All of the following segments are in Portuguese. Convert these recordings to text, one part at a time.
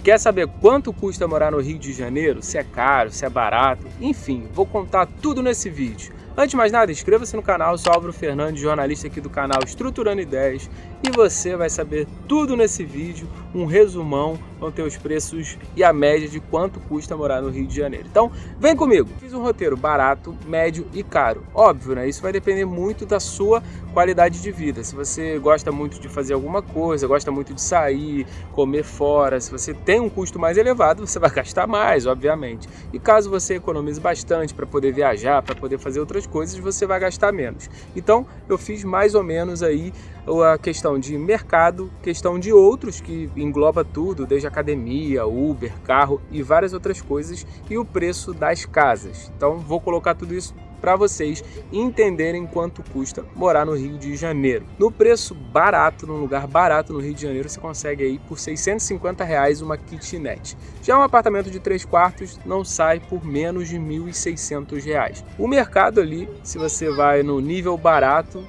Quer saber quanto custa morar no Rio de Janeiro? Se é caro, se é barato? Enfim, vou contar tudo nesse vídeo. Antes de mais nada, inscreva-se no canal, eu sou Álvaro Fernandes, jornalista aqui do canal Estruturando Ideias, e você vai saber tudo nesse vídeo, um resumão, vão ter os preços e a média de quanto custa morar no Rio de Janeiro. Então, vem comigo! Fiz um roteiro barato, médio e caro. Óbvio, né? Isso vai depender muito da sua qualidade de vida. Se você gosta muito de fazer alguma coisa, gosta muito de sair, comer fora, se você tem um custo mais elevado, você vai gastar mais, obviamente. E caso você economize bastante para poder viajar, para poder fazer outras coisas, você vai gastar menos. Então, eu fiz mais ou menos aí a questão de mercado, questão de outros, que engloba tudo, desde academia, Uber, carro e várias outras coisas, e o preço das casas. Então, vou colocar tudo isso para vocês entenderem quanto custa morar no Rio de Janeiro. No preço barato, num lugar barato no Rio de Janeiro, você consegue aí por R$650 uma kitnet. Já um apartamento de 3 quartos não sai por menos de R$1.600. O mercado ali, se você vai no nível barato,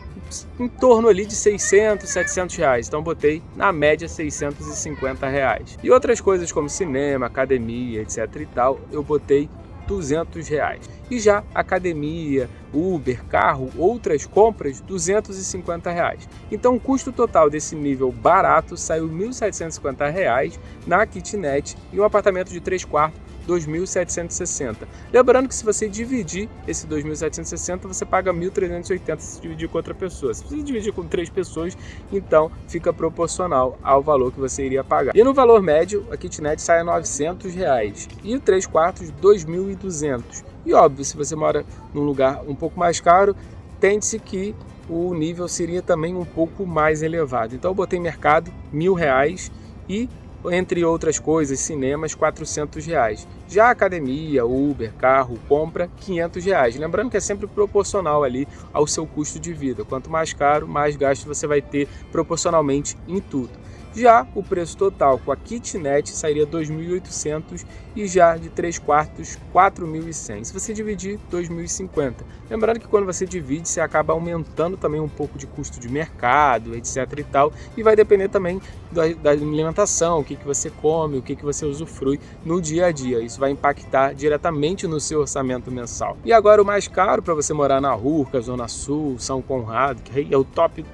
em torno ali de R$600, R$700. Então botei na média R$650. E outras coisas como cinema, academia, etc e tal, eu botei R$200. E já academia, Uber, carro, outras compras, R$250. Então o custo total desse nível barato saiu R$1.750 na kitnet e um apartamento de 3 quartos, R$2.760. Lembrando que se você dividir esse R$2.760, você paga R$1.380 se dividir com outra pessoa. Se você dividir com 3 pessoas, então fica proporcional ao valor que você iria pagar. E no valor médio, a kitnet sai a R$900 e o 3 quartos, R$2.200. E óbvio, se você mora num lugar um pouco mais caro, tende-se que o nível seria também um pouco mais elevado. Então eu botei mercado R$1.000 e, entre outras coisas, cinemas, R$400. Já academia, Uber, carro, compra, R$500. Lembrando que é sempre proporcional ali ao seu custo de vida. Quanto mais caro, mais gasto você vai ter proporcionalmente em tudo. Já o preço total com a kitnet sairia R$2.800 e já de 3 quartos R$4.100. Se você dividir, R$2.050. Lembrando que quando você divide, você acaba aumentando também um pouco de custo de mercado, etc e tal. E vai depender também da alimentação, o que você come, o que você usufrui no dia a dia. Isso vai impactar diretamente no seu orçamento mensal. E agora o mais caro para você morar na Urca, Zona Sul, São Conrado, que é o top,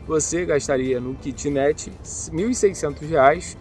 você gastaria no kitnet R$1.600,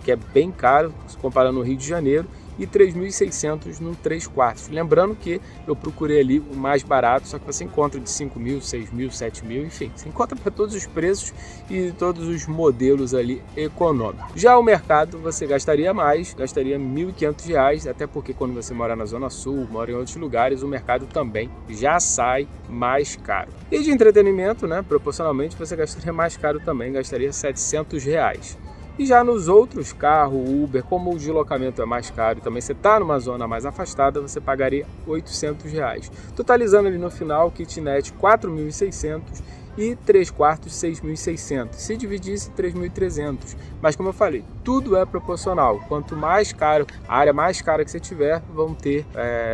que é bem caro, comparando no Rio de Janeiro, e R$3.600 no 3 quartos. Lembrando que eu procurei ali o mais barato, só que você encontra de R$5.000, R$6.000, R$7.000, enfim, você encontra para todos os preços e todos os modelos ali econômicos. Já o mercado você gastaria mais, gastaria R$1.500, até porque quando você mora na Zona Sul, mora em outros lugares, o mercado também já sai mais caro. E de entretenimento, né, proporcionalmente você gastaria mais caro também, gastaria R$700. E já nos outros, carro, Uber, como o deslocamento é mais caro e também você está numa zona mais afastada, você pagaria R$800. Totalizando ali no final, kitnet R$4.600 e 3 quartos R$6.600. Se dividisse, R$3.300. Mas como eu falei, tudo é proporcional. Quanto mais caro, a área mais cara que você tiver, vão ter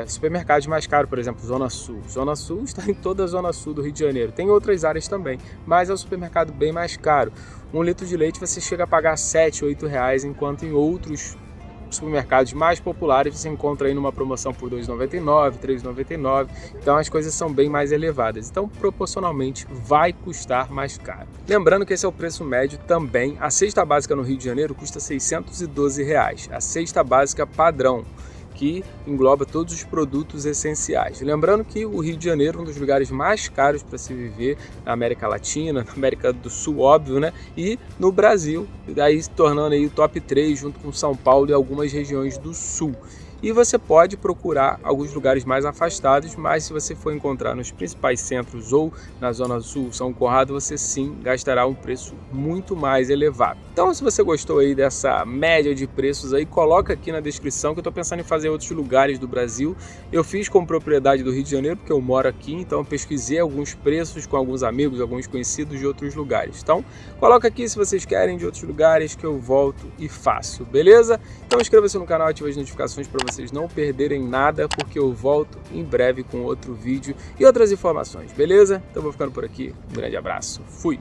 supermercados mais caros, por exemplo, Zona Sul. Zona Sul está em toda a Zona Sul do Rio de Janeiro. Tem outras áreas também, mas é um supermercado bem mais caro. 1 litro de leite você chega a pagar R$7, R$8, enquanto em outros supermercados mais populares você encontra aí numa promoção por R$2,99, R$3,99, então as coisas são bem mais elevadas, então proporcionalmente vai custar mais caro. Lembrando que esse é o preço médio também. A cesta básica no Rio de Janeiro custa R$612, a cesta básica padrão, que engloba todos os produtos essenciais. Lembrando que o Rio de Janeiro é um dos lugares mais caros para se viver na América Latina, na América do Sul, óbvio, né? E no Brasil, daí se tornando aí o top 3 junto com São Paulo e algumas regiões do Sul. E você pode procurar alguns lugares mais afastados, mas se você for encontrar nos principais centros ou na Zona Sul, São Conrado, você sim gastará um preço muito mais elevado. Então, se você gostou aí dessa média de preços aí, coloca aqui na descrição que eu estou pensando em fazer em outros lugares do Brasil. Eu fiz com propriedade do Rio de Janeiro, porque eu moro aqui, então eu pesquisei alguns preços com alguns amigos, alguns conhecidos de outros lugares. Então, coloca aqui se vocês querem de outros lugares que eu volto e faço, beleza? Então inscreva-se no canal, ative as notificações para vocês não perderem nada, porque eu volto em breve com outro vídeo e outras informações, beleza? Então vou ficando por aqui, um grande abraço, fui!